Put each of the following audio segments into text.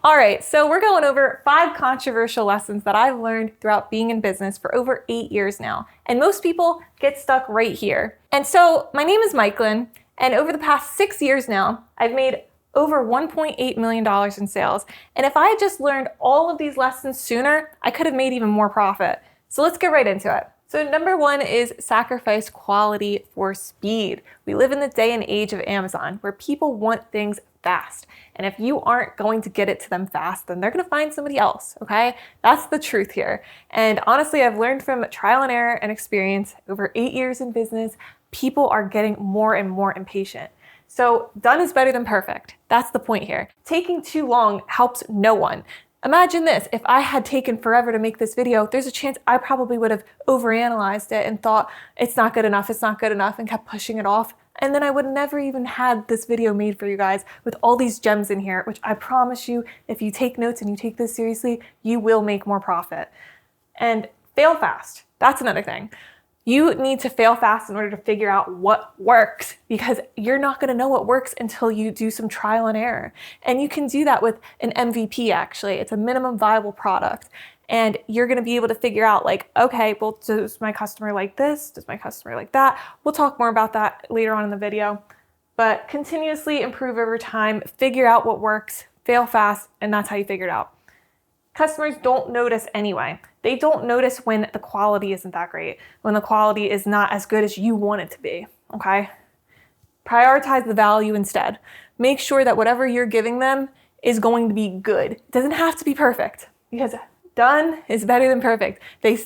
All right, so we're going over 5 controversial lessons that I've learned throughout being in business for over 8 years now. And most people get stuck right here. And so my name is Mikeland, and over the past 6 years now, I've made over $1.8 million in sales. And if I had just learned all of these lessons sooner, I could have made even more profit. So let's get right into it. So number 1 is sacrifice quality for speed. We live in the day and age of Amazon where people want things fast. And if you aren't going to get it to them fast, then they're going to find somebody else, okay? That's the truth here. And honestly, I've learned from trial and error and experience over 8 years in business, people are getting more and more impatient. So done is better than perfect. That's the point here. Taking too long helps no one. Imagine this, if I had taken forever to make this video, there's a chance I probably would have overanalyzed it and thought it's not good enough, and kept pushing it off. And then I would never even had this video made for you guys with all these gems in here, which I promise you, if you take notes and you take this seriously, you will make more profit. And fail fast. That's another thing. You need to fail fast in order to figure out what works, because you're not going to know what works until you do some trial and error. And you can do that with an MVP, actually. It's a minimum viable product. And you're going to be able to figure out like, okay, well, does my customer like this? Does my customer like that? We'll talk more about that later on in the video. But continuously improve over time, figure out what works, fail fast, and that's how you figure it out. Customers don't notice anyway. They don't notice when the quality isn't that great, when the quality is not as good as you want it to be, okay? Prioritize the value instead. Make sure that whatever you're giving them is going to be good. It doesn't have to be perfect, because done is better than perfect. They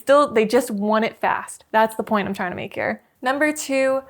just want it fast. That's the point I'm trying to make here. Number 2,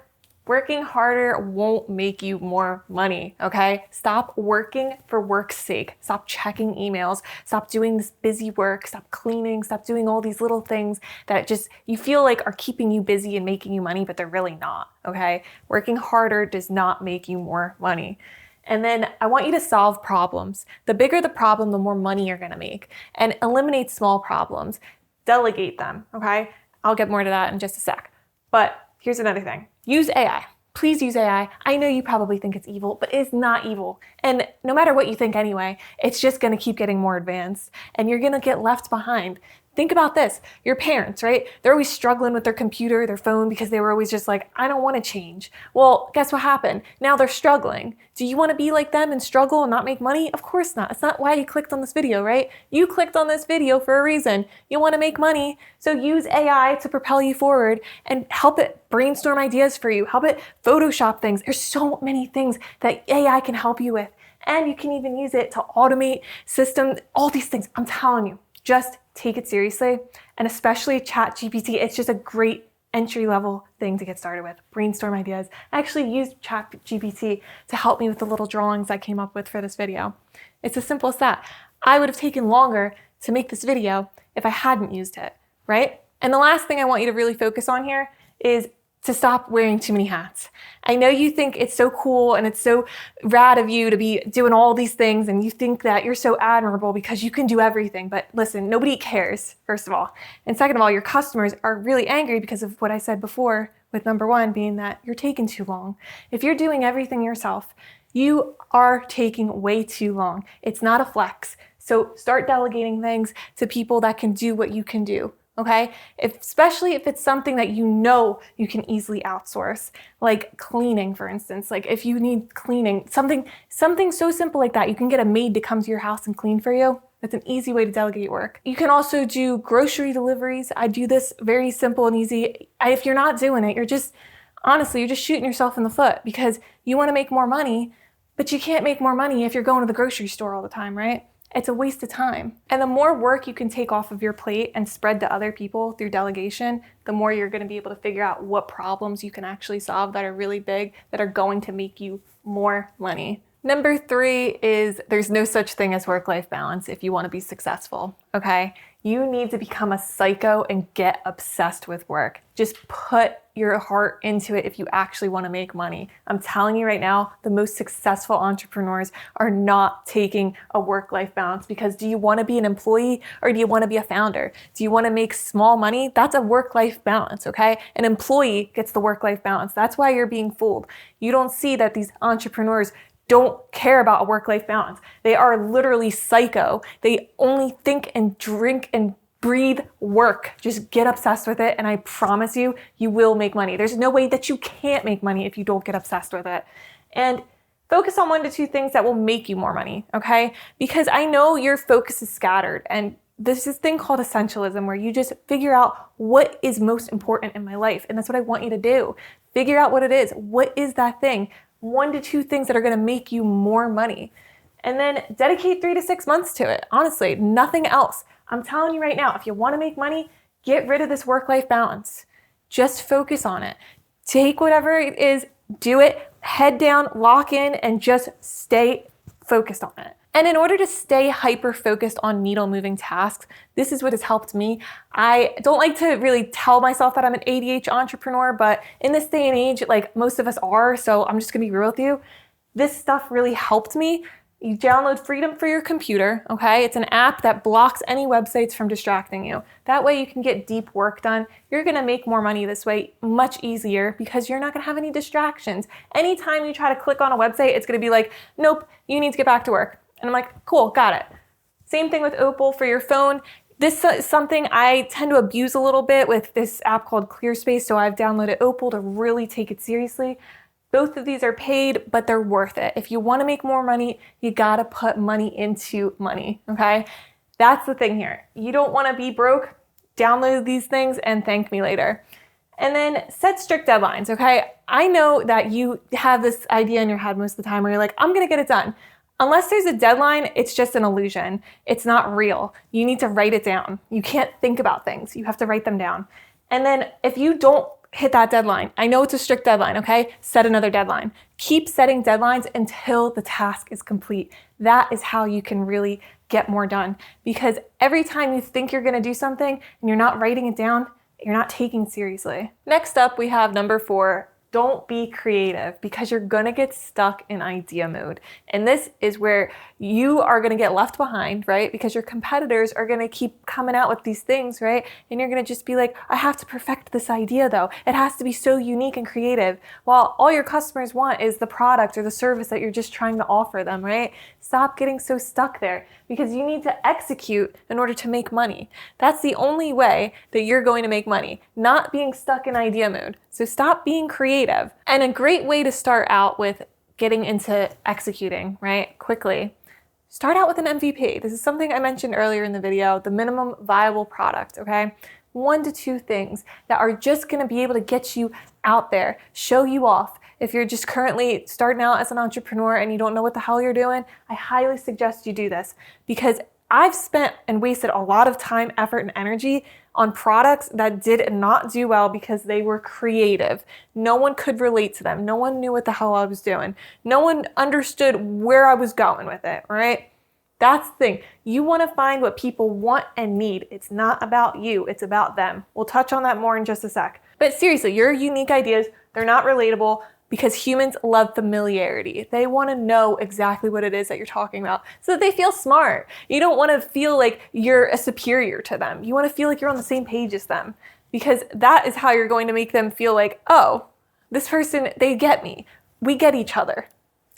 working harder won't make you more money, okay? Stop working for work's sake. Stop checking emails. Stop doing this busy work. Stop cleaning. Stop doing all these little things that just you feel like are keeping you busy and making you money, but they're really not, okay? Working harder does not make you more money. And then I want you to solve problems. The bigger the problem, the more money you're gonna make. And eliminate small problems. Delegate them, okay? I'll get more to that in just a sec. But here's another thing. Use AI. Please use AI. I know you probably think it's evil, but it's not evil. And no matter what you think anyway, it's just gonna keep getting more advanced and you're gonna get left behind. Think about this, your parents, right? They're always struggling with their computer, their phone, because they were always just like, I don't want to change. Well, guess what happened? Now they're struggling. Do you want to be like them and struggle and not make money? Of course not. It's not why you clicked on this video, right? You clicked on this video for a reason. You want to make money, so use AI to propel you forward and help it brainstorm ideas for you, help it Photoshop things. There's so many things that AI can help you with. And you can even use it to automate systems, all these things. I'm telling you, just take it seriously, and especially ChatGPT. It's just a great entry-level thing to get started with. Brainstorm ideas. I actually used ChatGPT to help me with the little drawings I came up with for this video. It's as simple as that. I would have taken longer to make this video if I hadn't used it, right? And the last thing I want you to really focus on here is to stop wearing too many hats. I know you think it's so cool and it's so rad of you to be doing all these things, and you think that you're so admirable because you can do everything. But listen, nobody cares, first of all. And second of all, your customers are really angry because of what I said before, with number 1 being that you're taking too long. If you're doing everything yourself, you are taking way too long. It's not a flex. So start delegating things to people that can do what you can do. Okay? Especially if it's something that you know you can easily outsource, like cleaning, for instance. Like if you need cleaning, something so simple like that, you can get a maid to come to your house and clean for you. That's an easy way to delegate work. You can also do grocery deliveries. I do this very simple and easy. If you're not doing it, honestly, you're just shooting yourself in the foot, because you want to make more money, but you can't make more money if you're going to the grocery store all the time, right? It's a waste of time. And the more work you can take off of your plate and spread to other people through delegation, the more you're going to be able to figure out what problems you can actually solve that are really big, that are going to make you more money. Number 3 is there's no such thing as work-life balance if you want to be successful, okay? You need to become a psycho and get obsessed with work. Just put your heart into it if you actually want to make money. I'm telling you right now, the most successful entrepreneurs are not taking a work-life balance, because do you want to be an employee or do you want to be a founder? Do you want to make small money? That's a work-life balance, okay? An employee gets the work-life balance. That's why you're being fooled. You don't see that these entrepreneurs don't care about a work-life balance. They are literally psycho. They only think and drink and breathe work. Just get obsessed with it, and I promise you, you will make money. There's no way that you can't make money if you don't get obsessed with it. And focus on 1 to 2 things that will make you more money, okay? Because I know your focus is scattered, and there's this thing called essentialism where you just figure out what is most important in my life, and that's what I want you to do. Figure out what it is. What is that thing? 1 to 2 things that are gonna make you more money. And then dedicate 3 to 6 months to it. Honestly, nothing else. I'm telling you right now, if you wanna make money, get rid of this work-life balance. Just focus on it. Take whatever it is, do it, head down, lock in, and just stay focused on it. And in order to stay hyper-focused on needle-moving tasks, this is what has helped me. I don't like to really tell myself that I'm an ADHD entrepreneur, but in this day and age, like most of us are, so I'm just gonna be real with you, this stuff really helped me. You download Freedom for your computer, okay? It's an app that blocks any websites from distracting you. That way you can get deep work done. You're gonna make more money this way much easier because you're not gonna have any distractions. Anytime you try to click on a website, it's gonna be like, nope, you need to get back to work. And I'm like, cool, got it. Same thing with Opal for your phone. This is something I tend to abuse a little bit with this app called ClearSpace, so I've downloaded Opal to really take it seriously. Both of these are paid, but they're worth it. If you wanna make more money, you gotta put money into money, okay? That's the thing here. You don't wanna be broke, download these things and thank me later. And then set strict deadlines, okay? I know that you have this idea in your head most of the time where you're like, I'm gonna get it done. Unless there's a deadline, it's just an illusion. It's not real. You need to write it down. You can't think about things. You have to write them down. And then if you don't hit that deadline, I know it's a strict deadline, okay? Set another deadline. Keep setting deadlines until the task is complete. That is how you can really get more done. Because every time you think you're gonna do something and you're not writing it down, you're not taking it seriously. Next up, we have number 4, don't be creative, because you're gonna get stuck in idea mode. And this is where you are gonna get left behind, right? Because your competitors are gonna keep coming out with these things, right? And you're gonna just be like, I have to perfect this idea though. It has to be so unique and creative. While all your customers want is the product or the service that you're just trying to offer them, right? Stop getting so stuck there, because you need to execute in order to make money. That's the only way that you're going to make money, not being stuck in idea mode. So stop being creative. And a great way to start out with getting into executing, right, quickly, start out with an MVP. This is something I mentioned earlier in the video, the minimum viable product, okay? 1 to 2 things that are just gonna be able to get you out there, show you off. If you're just currently starting out as an entrepreneur and you don't know what the hell you're doing, I highly suggest you do this, because I've spent and wasted a lot of time, effort, and energy on products that did not do well because they were creative. No one could relate to them. No one knew what the hell I was doing. No one understood where I was going with it, right? That's the thing. You want to find what people want and need. It's not about you, it's about them. We'll touch on that more in just a sec. But seriously, your unique ideas, they're not relatable, because humans love familiarity. They want to know exactly what it is that you're talking about so that they feel smart. You don't want to feel like you're a superior to them. You want to feel like you're on the same page as them, because that is how you're going to make them feel like, oh, this person, they get me. We get each other.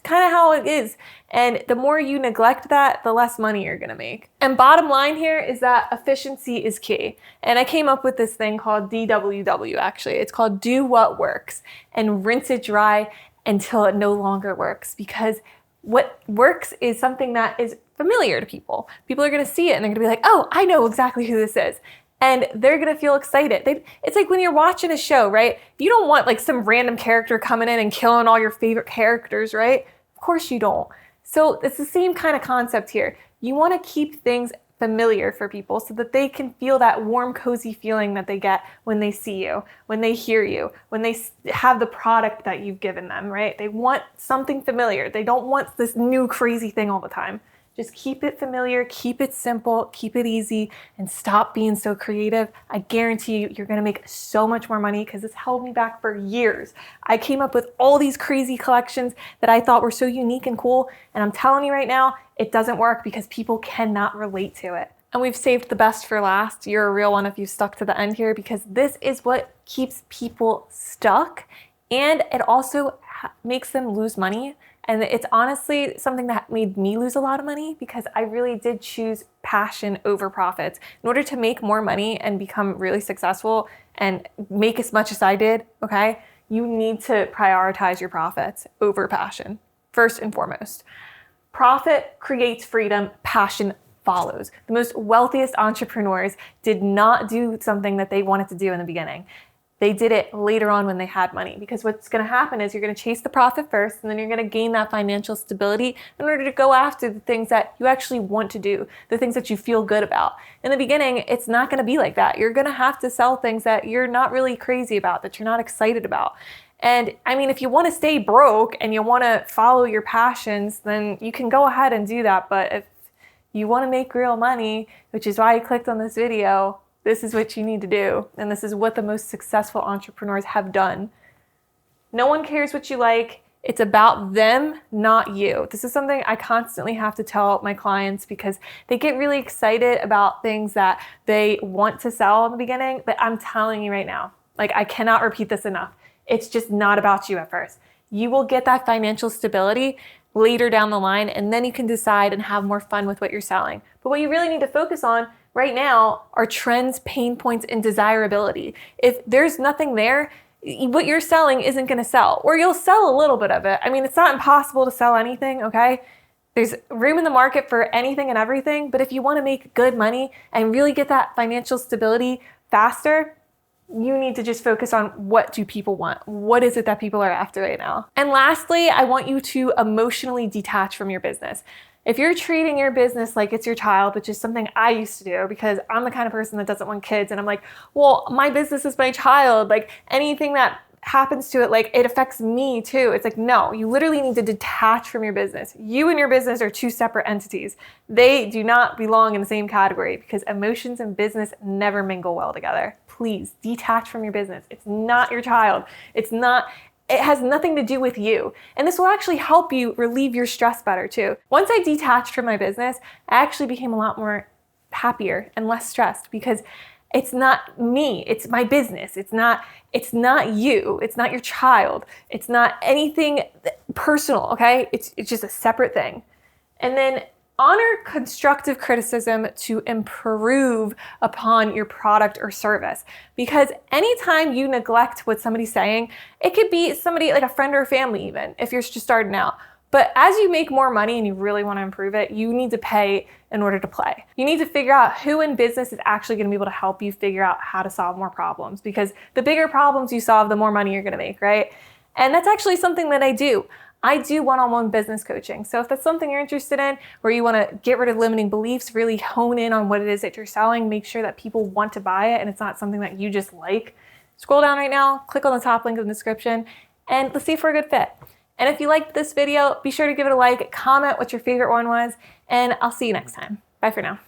Kind of how it is. And the more you neglect that, the less money you're gonna make. And bottom line here is that efficiency is key. And I came up with this thing called DWW actually. It's called Do What Works, and rinse it dry until it no longer works. Because what works is something that is familiar to people. People are gonna see it and they're gonna be like, oh, I know exactly who this is. And they're gonna feel excited. It's like when you're watching a show, right? You don't want like some random character coming in and killing all your favorite characters, right? Of course you don't. So it's the same kind of concept here. You want to keep things familiar for people so that they can feel that warm, cozy feeling that they get when they see you, when they hear you, when they have the product that you've given them, right? They want something familiar. They don't want this new crazy thing all the time. Just keep it familiar, keep it simple, keep it easy, and stop being so creative. I guarantee you, you're gonna make so much more money, because this held me back for years. I came up with all these crazy collections that I thought were so unique and cool, and I'm telling you right now, it doesn't work because people cannot relate to it. And we've saved the best for last. You're a real one if you stuck to the end here, because this is what keeps people stuck, and it also makes them lose money And it's honestly something that made me lose a lot of money because I really did choose passion over profits. In order to make more money and become really successful and make as much as I did, okay, you need to prioritize your profits over passion, first and foremost. Profit creates freedom, passion follows. The most wealthiest entrepreneurs did not do something that they wanted to do in the beginning. They did it later on when they had money, because what's going to happen is you're going to chase the profit first, and then you're going to gain that financial stability in order to go after the things that you actually want to do, the things that you feel good about. In the beginning, it's not going to be like that. You're going to have to sell things that you're not really crazy about, that you're not excited about. And I mean, if you want to stay broke and you want to follow your passions, then you can go ahead and do that. But if you want to make real money, which is why you clicked on this video, this is what you need to do. And this is what the most successful entrepreneurs have done. No one cares what you like. It's about them, not you. This is something I constantly have to tell my clients because they get really excited about things that they want to sell in the beginning. But I'm telling you right now, like, I cannot repeat this enough. It's just not about you at first. You will get that financial stability later down the line, and then you can decide and have more fun with what you're selling. But what you really need to focus on right now are trends, pain points, and desirability. If there's nothing there, what you're selling isn't going to sell, or you'll sell a little bit of it. I mean, it's not impossible to sell anything, okay? There's room in the market for anything and everything, but if you want to make good money and really get that financial stability faster, you need to just focus on what do people want? What is it that people are after right now? And lastly, I want you to emotionally detach from your business. If you're treating your business like it's your child, which is something I used to do because I'm the kind of person that doesn't want kids, and I'm like, well, my business is my child. Like, anything that happens to it, like, it affects me too. It's like, no, you literally need to detach from your business. You and your business are two separate entities. They do not belong in the same category because emotions and business never mingle well together. Please detach from your business. It's not your child. It has nothing to do with you. And this will actually help you relieve your stress better too. Once I detached from my business, I actually became a lot more happier and less stressed because it's not me, it's my business. It's not you, it's not your child. It's not anything personal, okay? It's just a separate thing. And then honor constructive criticism to improve upon your product or service. Because anytime you neglect what somebody's saying, it could be somebody like a friend or a family even, if you're just starting out. But as you make more money and you really want to improve it, you need to pay in order to play. You need to figure out who in business is actually going to be able to help you figure out how to solve more problems. Because the bigger problems you solve, the more money you're going to make, right? And that's actually something that I do. I do one-on-one business coaching. So if that's something you're interested in, where you want to get rid of limiting beliefs, really hone in on what it is that you're selling, make sure that people want to buy it and it's not something that you just like, scroll down right now, click on the top link in the description, and let's see if we're a good fit. And if you liked this video, be sure to give it a like, comment what your favorite one was, and I'll see you next time. Bye for now.